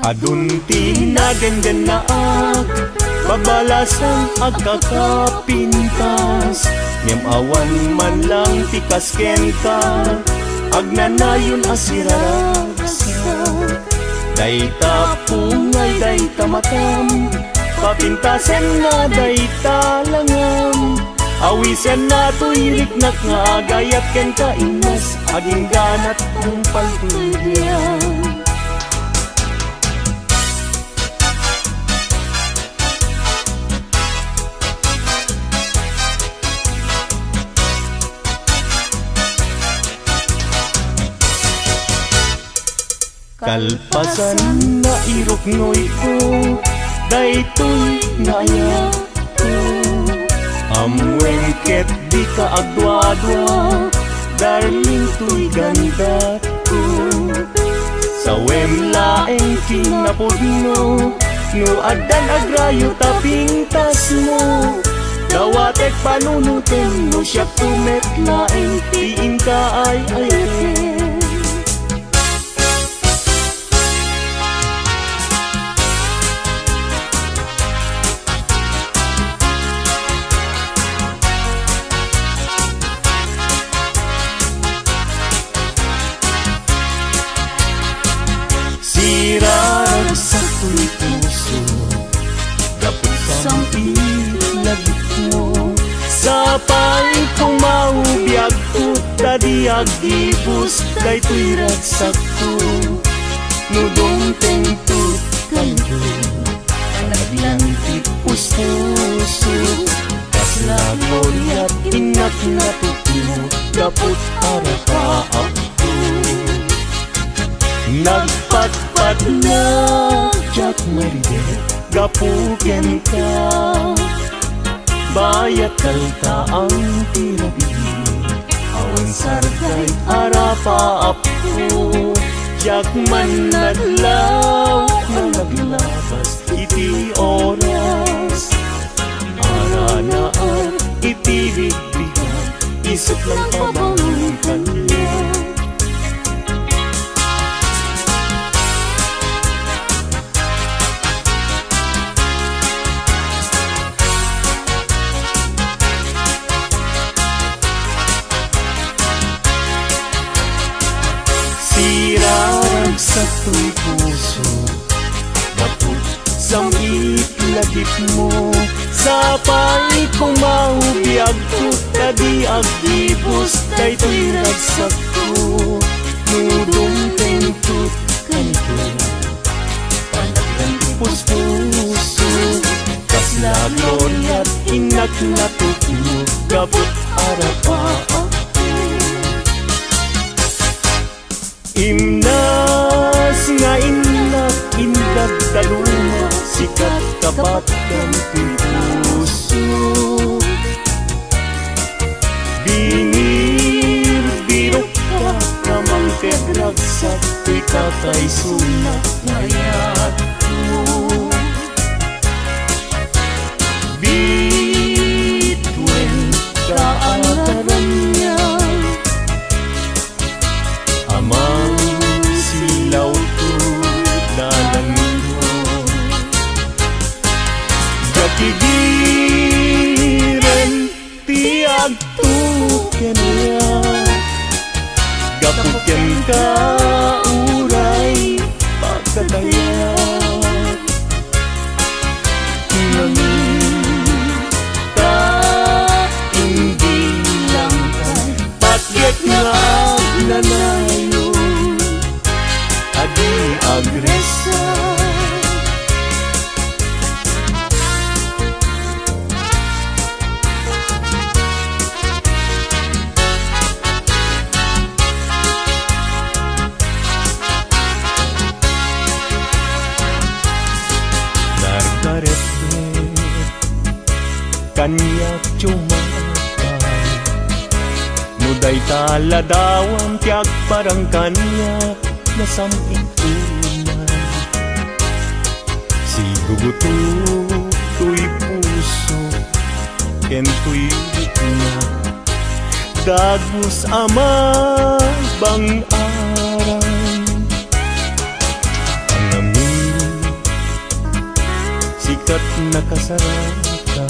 Adunti na gandanaag, babalasan agkakapintas. Ngem awan man lang tikas kenta, agnanayon asiraragsa. Dayta pungay, dayta matam, papintasen na dayta langam. Awisen na tuyirik nak nga agayat ken kainas, aging ganat ang palpulyan. Kalpasan na iruknoy ko, daytoy naya ko. Amwengket di ka agdwa-dwa, darling to'y ganda ko. Sa wemlaeng kinapudno, no adan agrayo tapintas mo. Dawatek panunutin mo siya tumetlaeng tiin ka ay ayen. Sirarag sa tuy puso, dapot sang ilagit mo. Sa paing kong maubiyag ko, tadi agibus, day tuy ragsak ko. Nudong tengtut kayo, naglang tipus puso. Kasla gloryat inak na tutlo, dapot arapaap ko. Nagpatpat na jak maride, gapuken ka. Bayat kalta ang tirabi, awan sarday arapaap ko. Jak man naglaw, naglabas iti oras. Ara na ang iti bigbigan, isip lang pabangutan niya. Sirarag sa tuy puso, dapot sang itlagip mo. Sa paing kong maubiyag ko, tadi agibus, day tuy ragsak ko. Nudong tengtut kanto, panagdan puso. Kasla gloryat inak na tutlo, gabot arapaap. Imnas nga inak indag taluma, sikat kapat kang puso. Binir birok ka namang kedragsak, tuy katay sunak ngayat mo. Bitwen kaagaran niya, amang silaw to dalan mo. Gakigiren tiag tuken niya, gapuken ka uray pagkadayat. Namin ka hindi lang kay patyek nga agnanayo, adi agresa. Nargaret-ret kanyak cumakay, nuday taladawan tiyak parang kanyak nasaming tunay. Si guguto tuy puso, ken tuy na dagus ama bang aray. Ang amin sikat nakasarakat,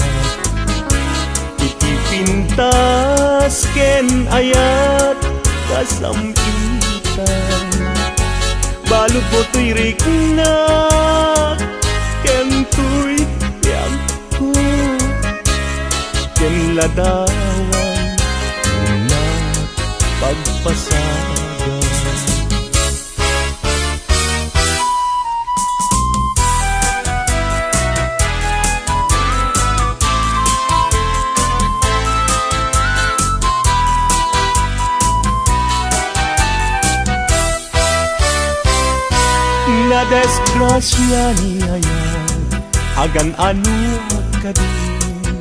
itipintas ken ayat kasampitan. Balud mo tuy rikna, ken tuy yang ko, ken ladawan na pagpasagan. Na desgrasya niya agan anu kadin.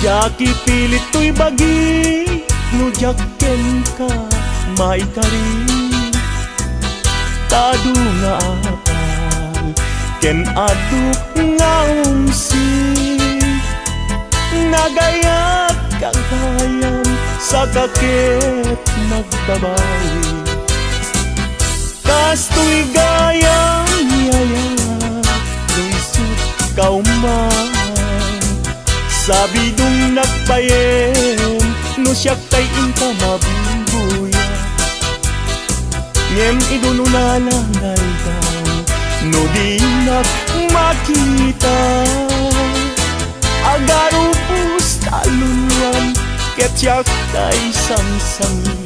Jaki pilit to'y bagi, nujakken ka maikari. Tadu nga apal, ken aduk nga umsi. Nagayat kang kayam sa kakit nagbabawi. Kasto'y gayang yaya, luisut kauman. Sabi dong nagpayen, no siyak tay inta mabimbuya. ngem idununalangal daw no di nak makita agaro pus taluluan ketyak tay sang-sangitan.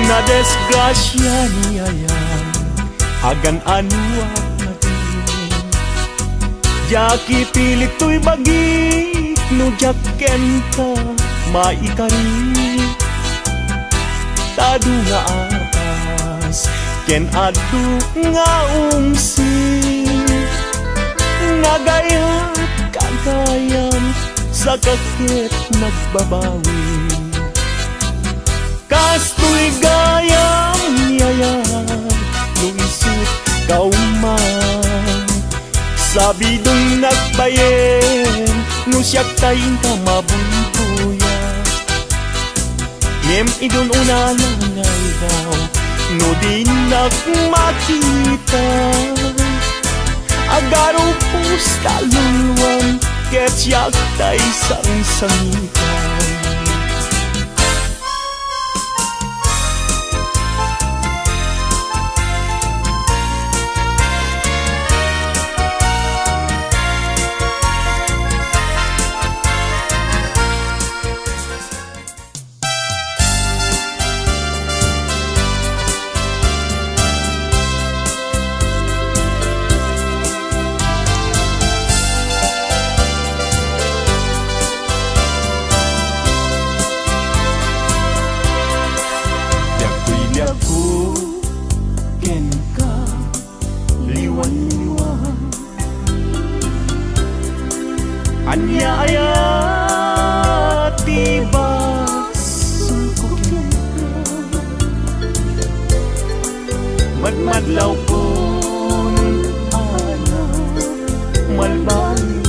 Na desgrasya niya yan agan anuak na din jaki pilit to'y bagik no jaken ka maikari tadu nga atas ken adu nga umsin nagayat kagayan sa kakit nagbabawi kasto'y gayang niyayan no isip kauman sabi dong nagbayen no siyak tayong kamabuntuya ngem idun unalangal daw no di nagmakita agaro pus taluluan ket siyak tay sang-sangitan. Anya ayat tiba sungkukin madmadlaw pun ana malbang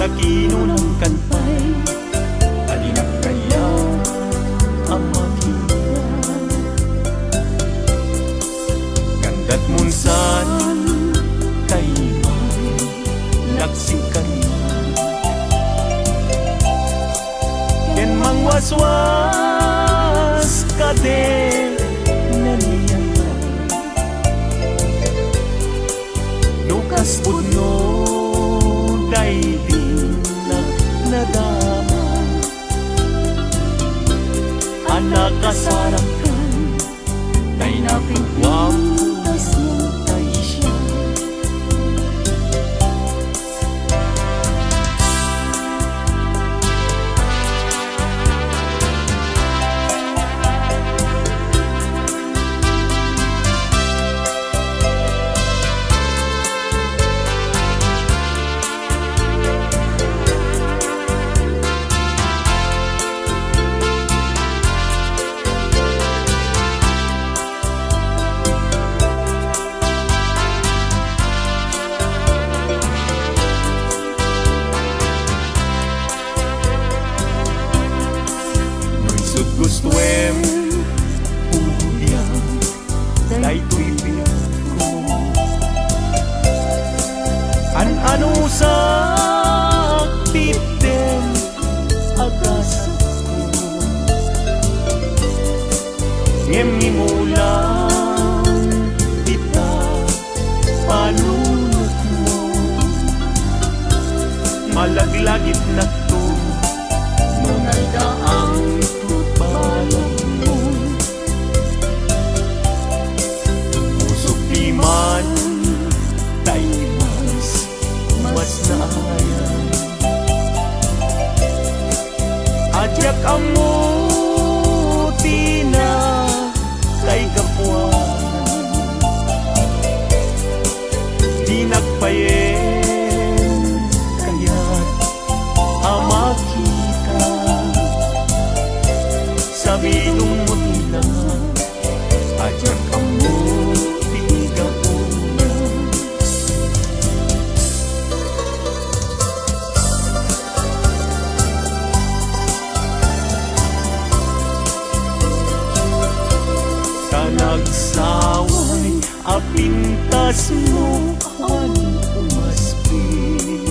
takinunang kantay alinap kaya ang makita gandat munsan naksikan ken mangwaswas kade naniyan dukas pudno daydin na nadama anak kasarakan tay napigwam tay siya gustuem pudiang daytoy pinako an-ano sa titen agas ko ngem imulan kita palunok mo malaglagit na to nung daang man tayo mas naayan ajak amuti na kay kapuan di nagpayen kaya't amakita nga nagsaway, apintas mo ang umaspi.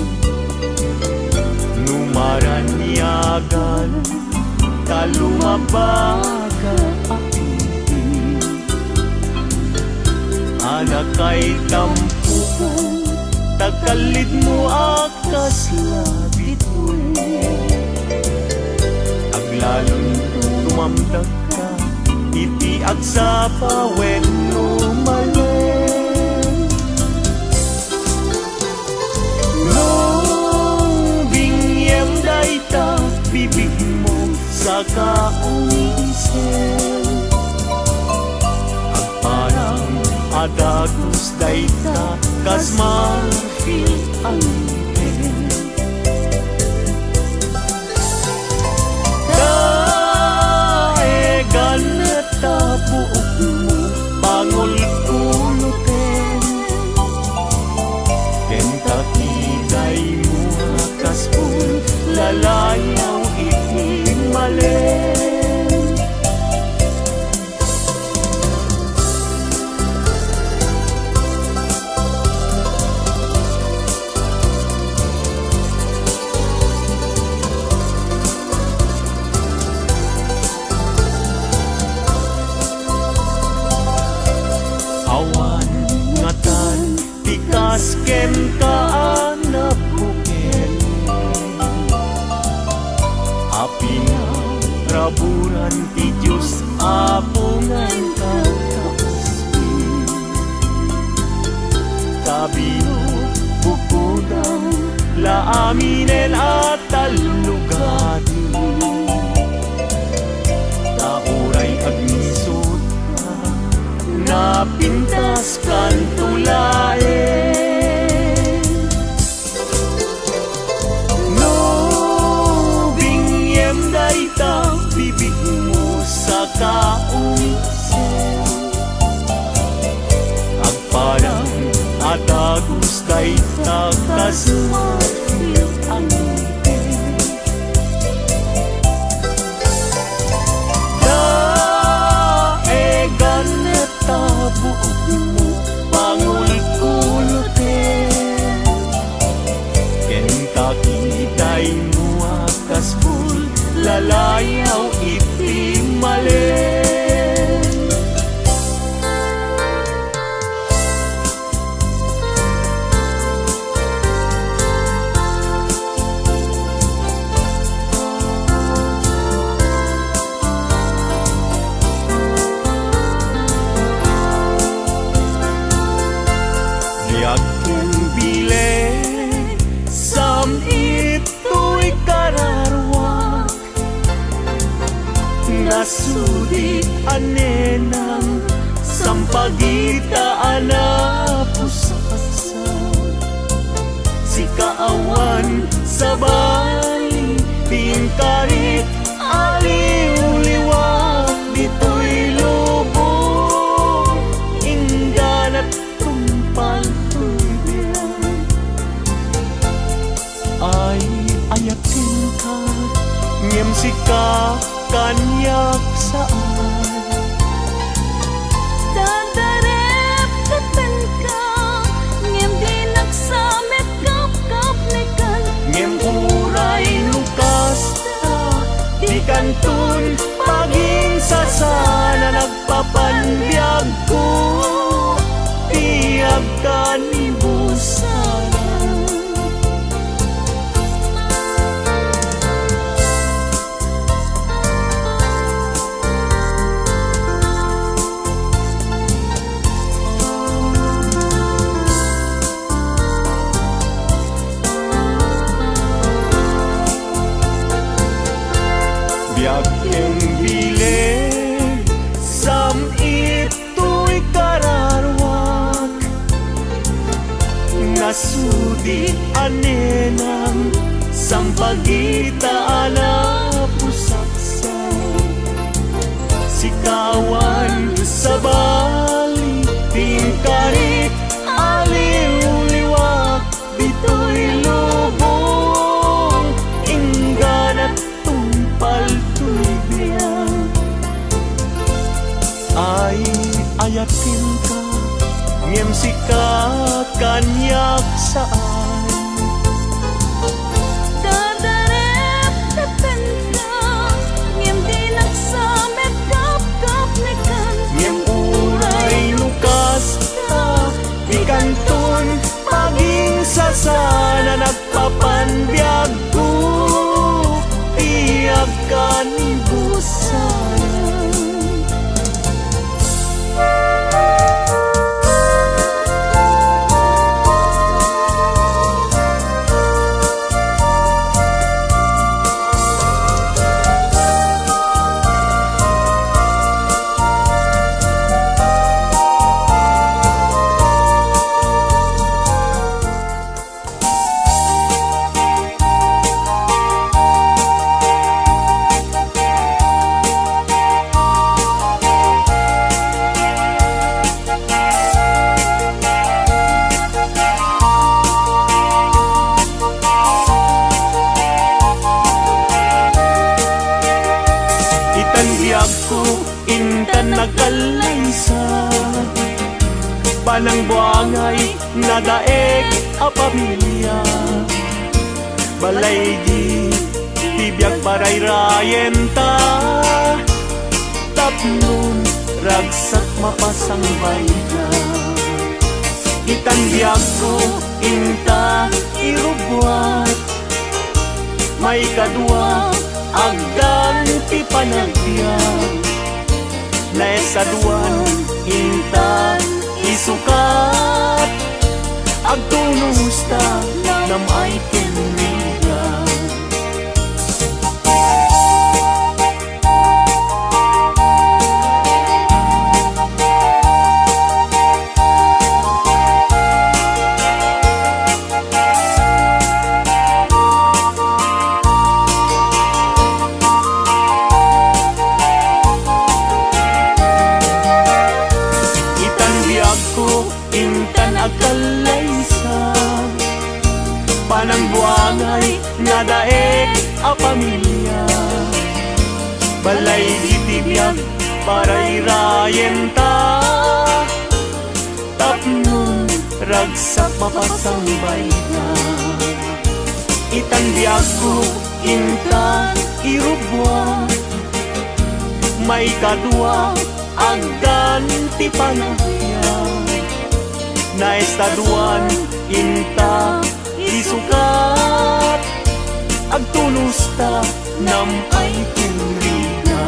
Numaranyagan, talumabaga apinti. Anak kay tampukan, takalid mo akas labit mo. Aglalon tumamdag ka, itiag sa pawen lumalen. No bingyem dayta, bibig mo sa kaunisen. Agparang adagos dayta, kas marfil ang buok mo, bangol kulutin. Kentucky day mo kaspul, lalayaw itimalen. Awan ngatan tikas ken kaanap buken. Api na raburan ti Diyos apungan kakauspi. Tabino bukudang laaminen at talugati. Tauray agnisot napintas kan tulaen. No bingyem dayta, bibig mo sa kaunisen. Agparang atagos dayta, kas marfil ang ngipin. Daegan tabuok mo, bangol kulutin. Kentucky day mo akas full, lalayaw itimalen. Yakin bile, sam ito'y kararwak. Nasudi anenang, sampagitaan na pusaksa. Si kaawan sa bali, tingkarit aliw-liwak. Dito'y lubong, ingganat tumpal. Ay ayakin ka, ngem sika kanyak saan. Dadarep katan ka, ngem dinaksamet kap-kap nekan. Ngem uray lukas ta, di kantun paging sasana nagpapanbiyag ko. Tiyag ka ni busana. Yakin bile, sam ito'y kararwak. Nasudi anenang, sampagitaan na pusaksan. Sikawan sa bali, tingkarit aliw-liwak. Dito'y lubong, ingganat tumpal tuibiyang. ay ayatin ka, ngem sika kanyak saan. Dadarep tepen ka, ngem di nagsamet kap-kap ni kan. Ngem uray lukas ka, ikanton paging sasana nagpapanbiag ko, tiyag kan busana. Intan nagkalaysa, panang buangay nadaeg a pamilya. Balay di tibiyag paray-rayen ta, tapnon ragsak mapasang bayda. Itan biyag ko inta irubuat, may kadua agdan ti panagbiag. Naisaduan inta isukat, agtunos ta nam ay tinriga. Intan agkalaysa, panang buangay nadaeg a pamilya. Balay ditibiyag paray-rayen ta, tapnon ragsak mapasang bayda. Itan biyag ko inta irubwa, may kadua agdan ti panagbiag. Naistaduan inta isukat, agtunos ta nam ay tinriga.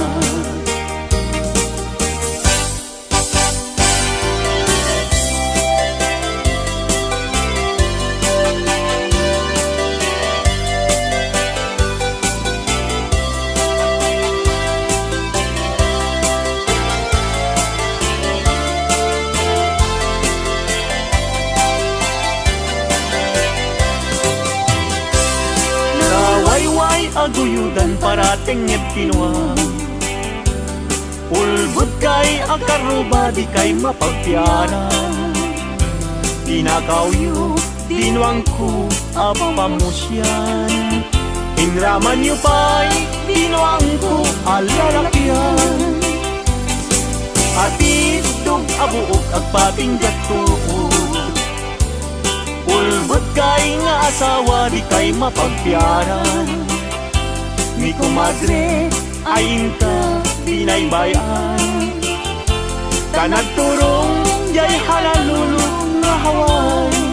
Aguyudan parating nged pinuang, ulbud kay akaruba di kay mapagpiaran. Tinakawyo dinuang ko apamusyan, inraman yu pa'y dinuang ko alalakyan. Atidog abuok agpating gatuod, ulbud kay nga asawa di kay mapagpiaran. Mi kumadre ay inta binaybayan, kanagturong jay halalulong nga haway.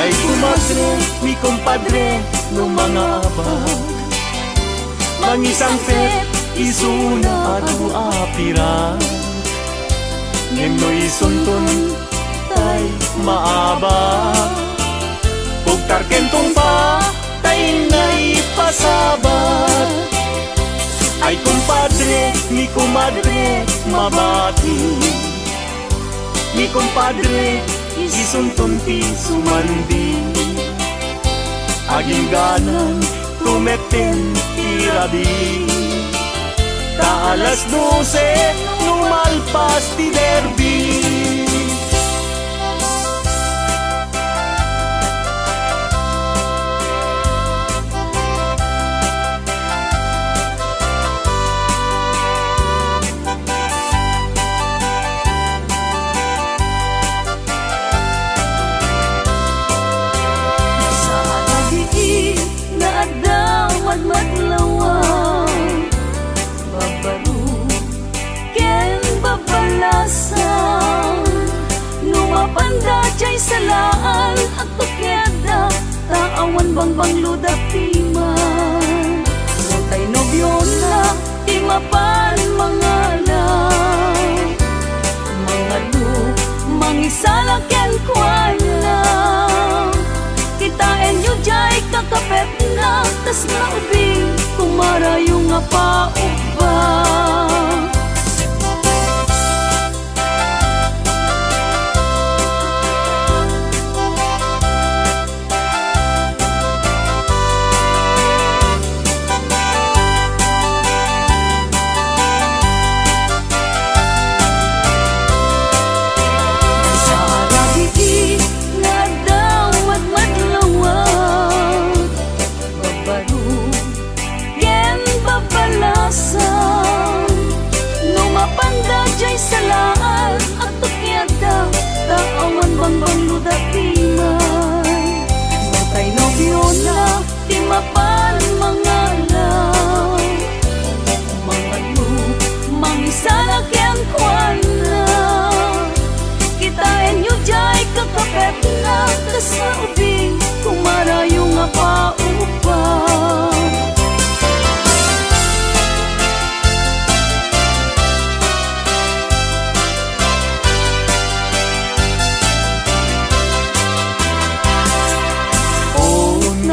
Ay kumadre, mi kumpadre, no mga abag, mangisang fet, isuna adu apira. Ngem no isuntun, tay maabag, pugtar kentong pa, tay na'y pasabat. Ay kumpadre, mi kumadre, mabati, mi kumpadre, isuntun ti sumandi. aging ganan tumeten tirabi. Ta alas 12 lumalpas ti derby. Madlawang babaru ken babalasan numapanda jay salaan at tukyada taawan bangbang luda piman notay nobyo na timapan mga lu mangisala ken kwana kitain yu jay kakapet na tas naubing kumarayo nga pauba. Salaan at tukyada taawan bangbang luda timan notay nobyo na timapan mga lu mangisala ken kwana kitain yu jay kakapet na kasaubing kumarayo nga paupa.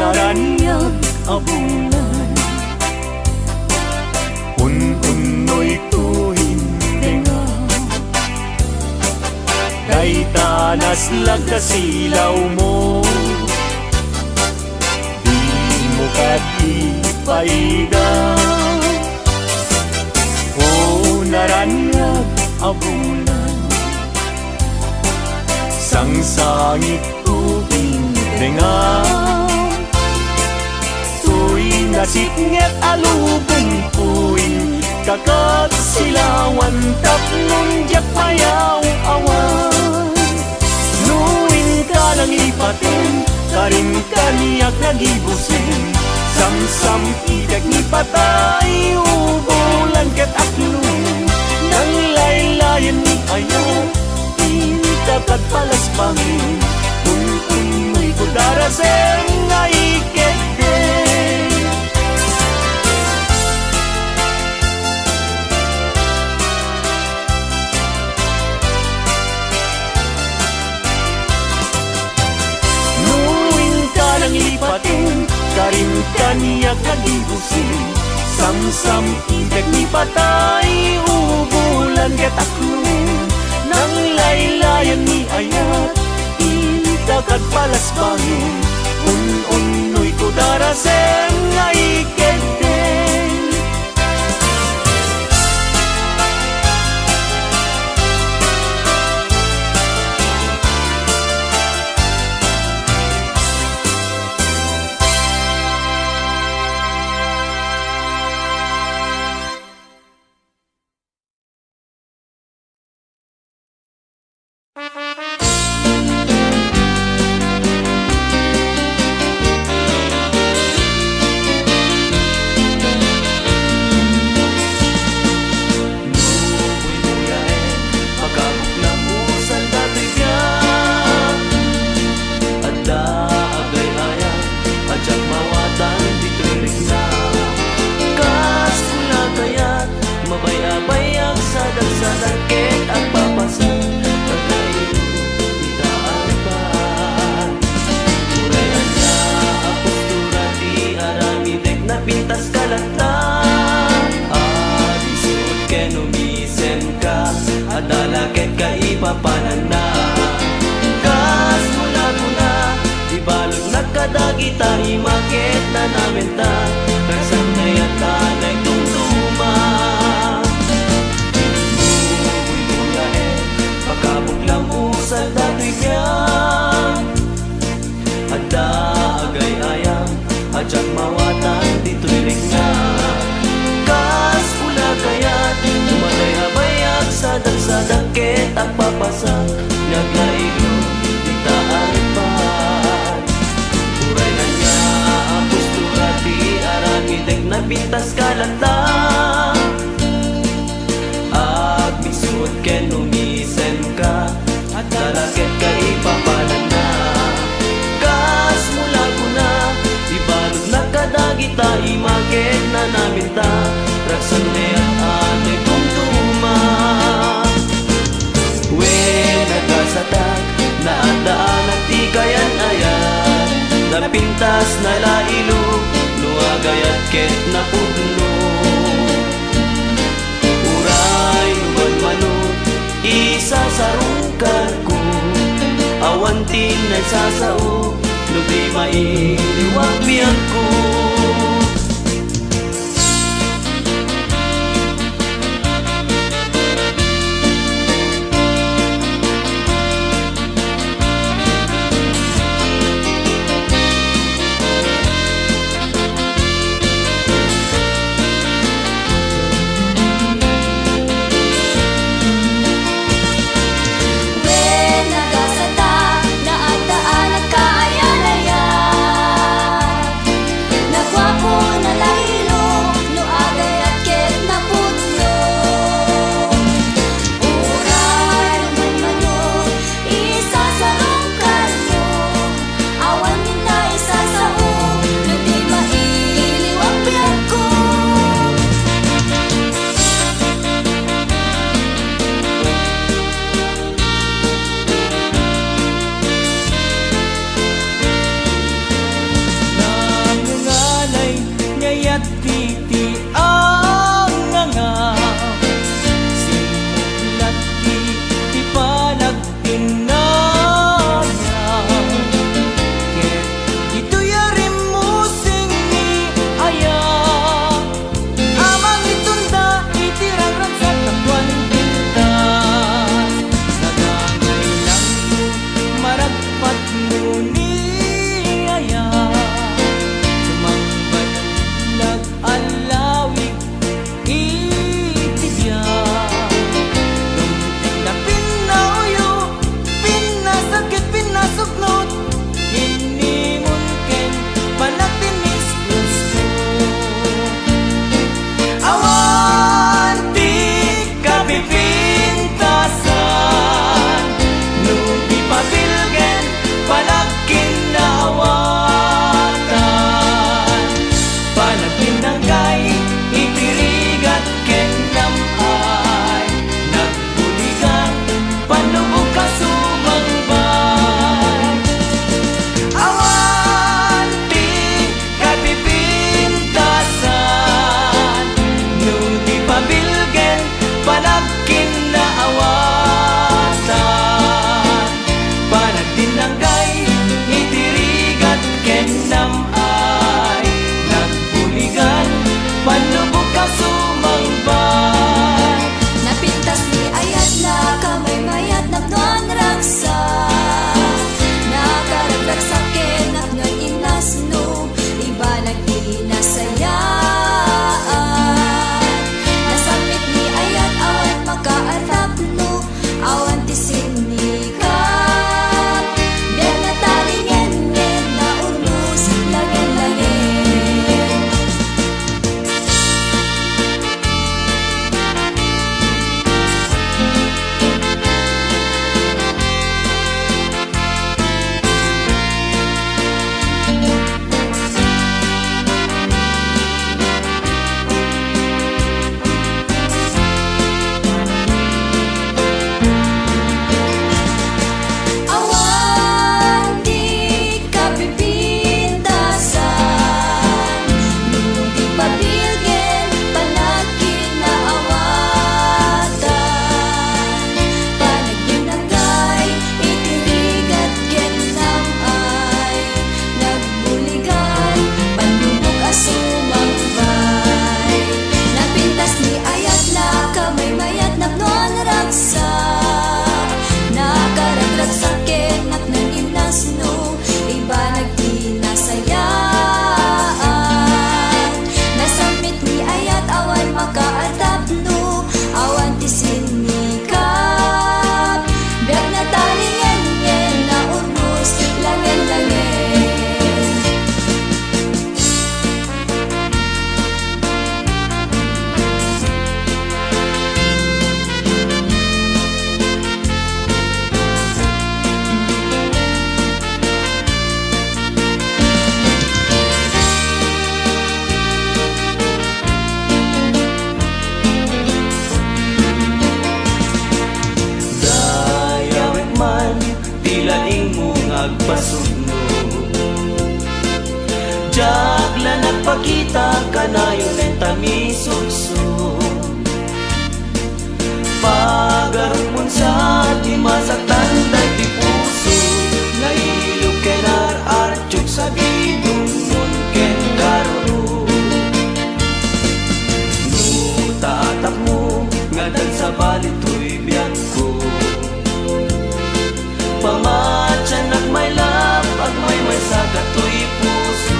Naranyag abulan un-unoy tuwing denga kay tanas lagkasilaw mo di mo katipaiga. O naranyag abulan sangsangit tuwing denga nasitnget alubong puin kakat silawan taplong jak mayaw awan nuin ka nang ipatin karin kaniyak nagibusin samsam idag ni patay ubulan ket aklun nang laylayan ni ayaw intakat palas pangin kun mo'y kudaraseng nga ikete. Ipatin karin kaniyak nagibusin samsam idag ni patay ubulan ket aklun nang laylayan ni ayat intakat palas bangin un-unoy kudaraseng nga ikete. Papanana kas muna di balot na nakadagita imakit na namin ta Nagsanay at tanay tungtuma Uy mula pagkabukla mo sa dato'y niyan Ada agay ayam Adyak mawatan dito'y ringnak Kas pula kayat Tumalay habayak sadak-sadakit Ang papasak Naglailo Dita alipad Uray na niya Ang postura di aramideg Na pintas kalata At misud ken umisen ka At dalakit ka ipapalan na Kas mula ko na Ibalog na kadagita Imakit na namin ta Raksan ne at ate kong tuma When nagasatak Naandaan at di kayan ayan Napintas na lailo Nuagayat ket na pudno Uray numan manok Isasarungkan ko Awantin na sasao No di mailiwag biyag ko na nagpakita ka na yun entami sukso. Pagarot mo sa di masaktan dahil di puso, nahilog ken ar-archok sa bidong nun ken karo. Nutaatap mo ngadan sa balit to'y biyak ko, pamatyan at may lap at may sagat to'y puso.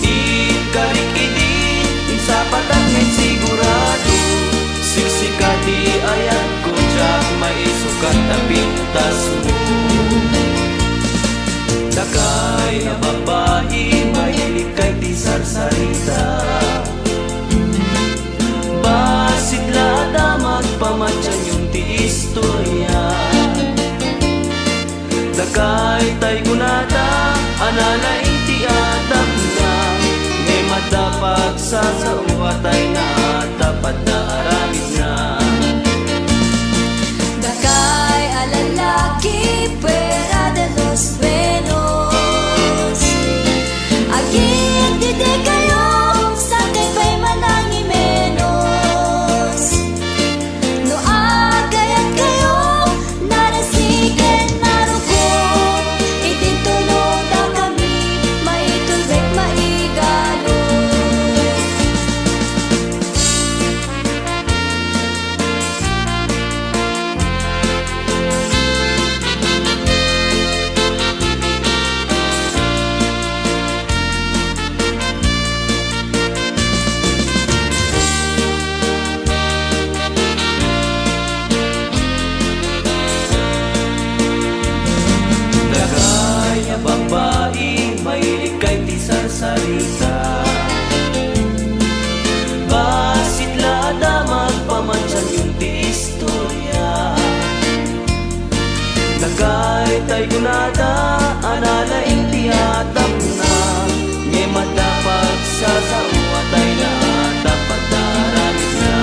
Ikarik idin sa patak may sigurado, siksika di ayat ko tsak may sukat na pintas mo. Dakay na babae mahilig kay di sarsarita, basit lada magpamatyan yung ti istorya. Dakay tay kunata anala iti atap na, ngay madapag sa uwatay na tapat na aramid na. Dakay alalaki pera de los buenos, agit dide kayo sa kay pa'y manangi menos. No agayat kayo narasiken naruko, itintunog na kami maitulbek maigalo. Dakay na babae mahilig kay di sarsarita, basit lada magpamantsan yung di istorya. Dakay tay kunada anala inti atap na, ngay madapag sa uwatay na tapat na aramid na.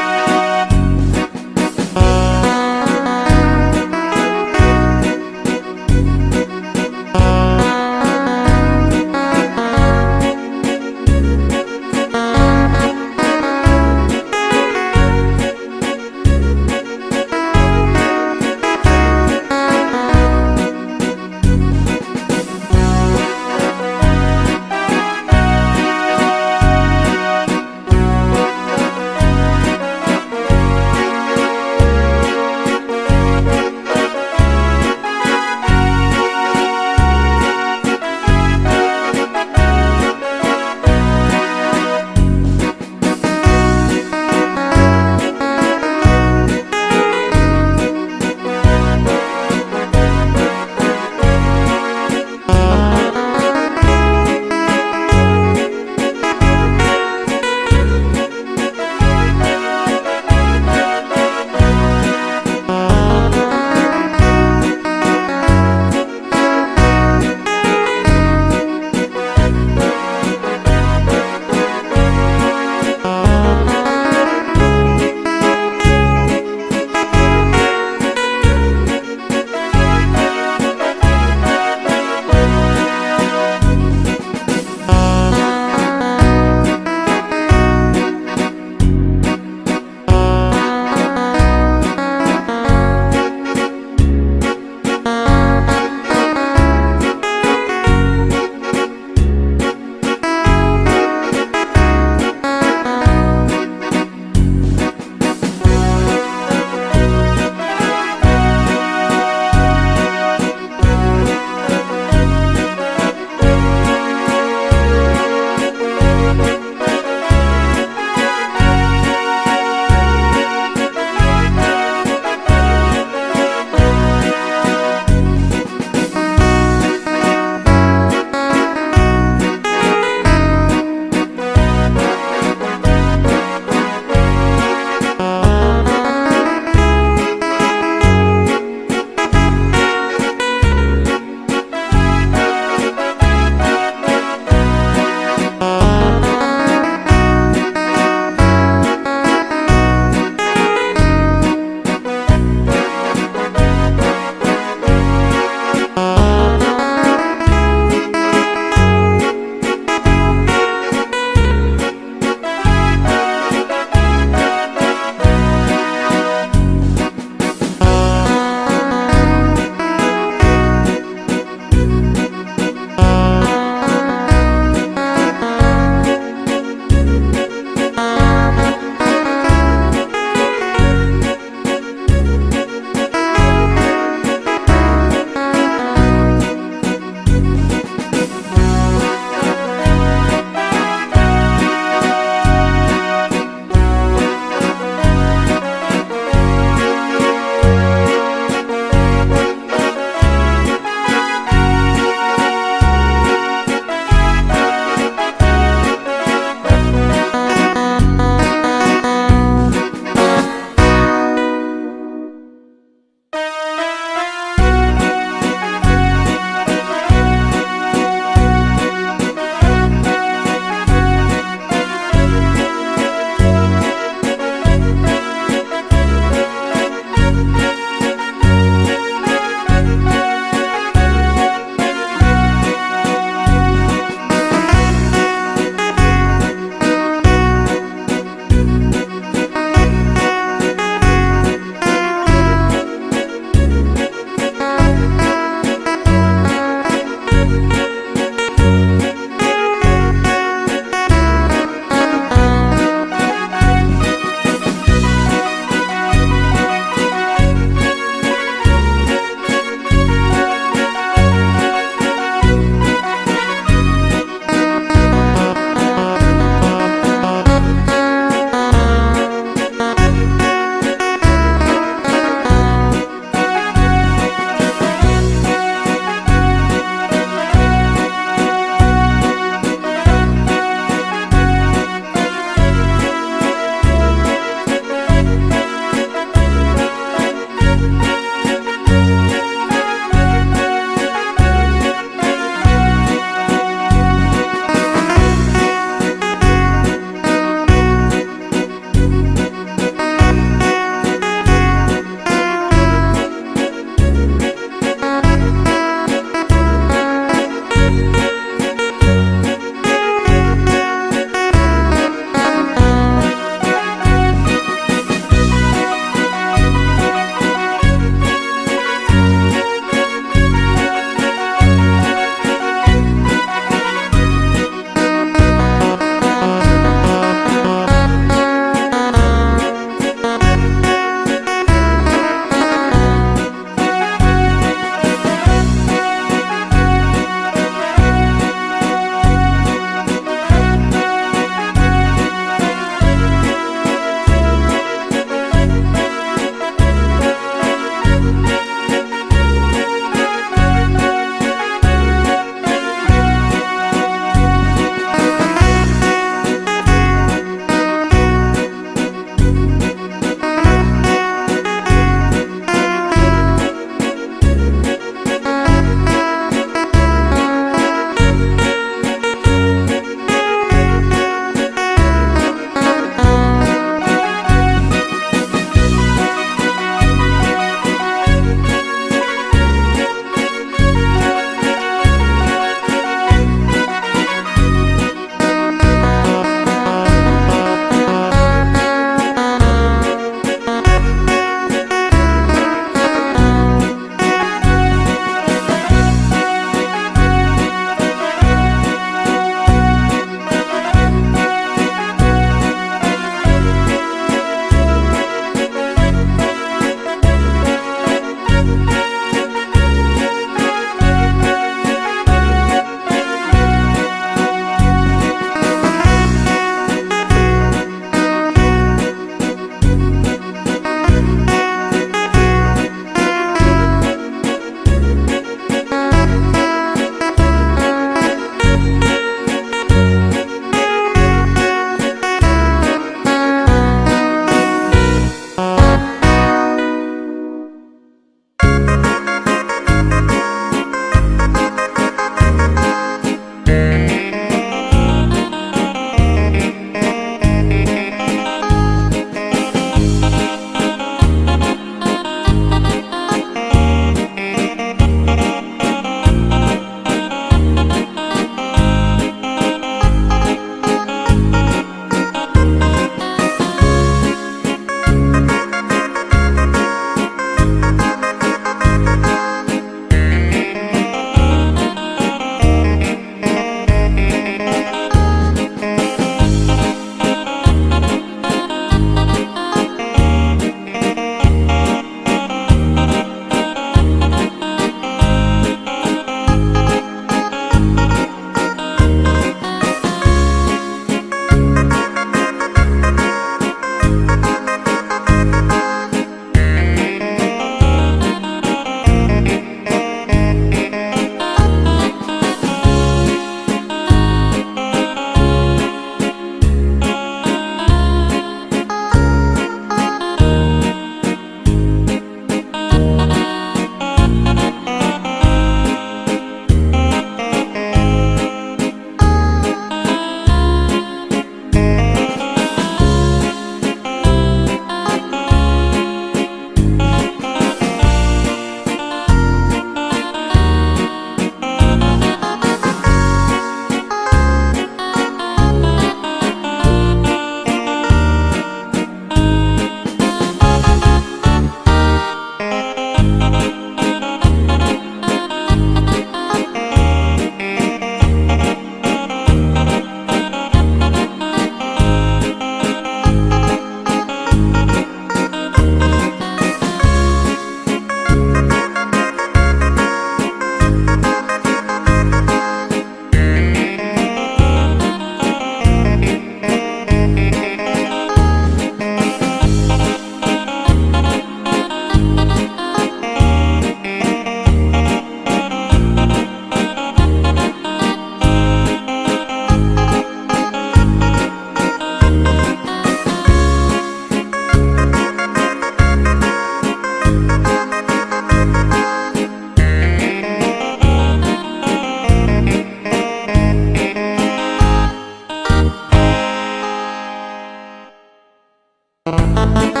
Thank